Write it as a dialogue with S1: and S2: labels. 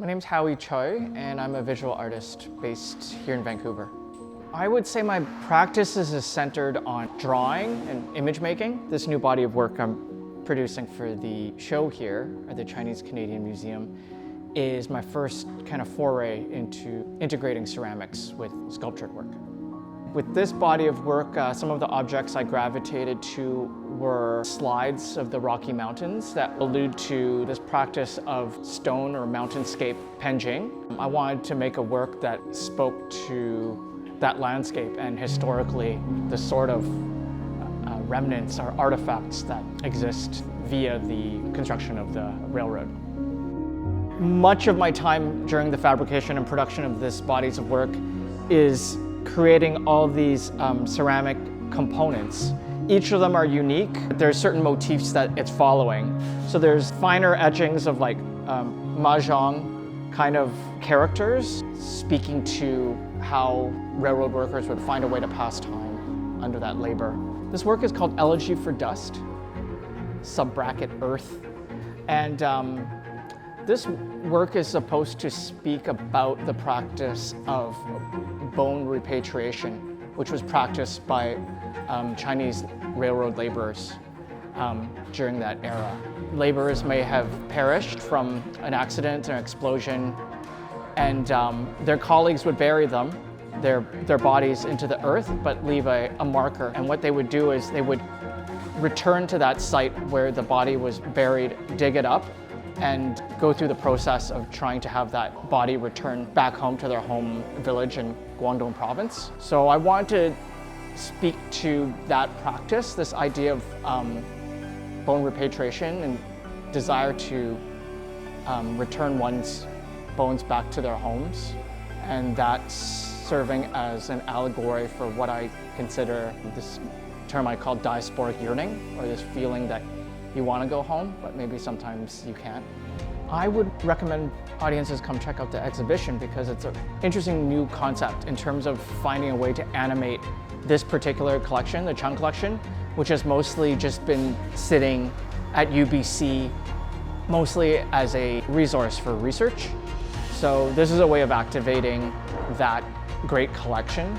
S1: My name's Howie Tsui, and I'm a visual artist based here in Vancouver. I would say my practices is centered on drawing and image making. This new body of work I'm producing for the show here at the Chinese Canadian Museum is my first kind of foray into integrating ceramics with sculptured work. With this body of work, some of the objects I gravitated to were slides of the Rocky Mountains that allude to this practice of stone or mountainscape penjing. I wanted to make a work that spoke to that landscape and historically the sort of remnants or artifacts that exist via the construction of the railroad. Much of my time during the fabrication and production of this bodies of work is creating all these ceramic components. Each of them are unique. There's certain motifs that it's following. So there's finer etchings of like mahjong kind of characters speaking to how railroad workers would find a way to pass time under that labor. This work is called Elegy for Dust, sub-bracket Earth. And this work is supposed to speak about the practice of bone repatriation, which was practiced by Chinese railroad laborers during that era. Laborers may have perished from an accident or explosion, and their colleagues would bury them, their bodies into the earth, but leave a marker. And what they would do is they would return to that site where the body was buried, dig it up, and go through the process of trying to have that body return back home to their home village in Guangdong province. So I want to speak to that practice, this idea of bone repatriation and desire to return one's bones back to their homes, and that's serving as an allegory for what I consider this term I call diasporic yearning, or this feeling that you want to go home, but maybe sometimes you can't. I would recommend audiences come check out the exhibition because it's an interesting new concept in terms of finding a way to animate this particular collection, the Chung Collection, which has mostly just been sitting at UBC, mostly as a resource for research. So this is a way of activating that great collection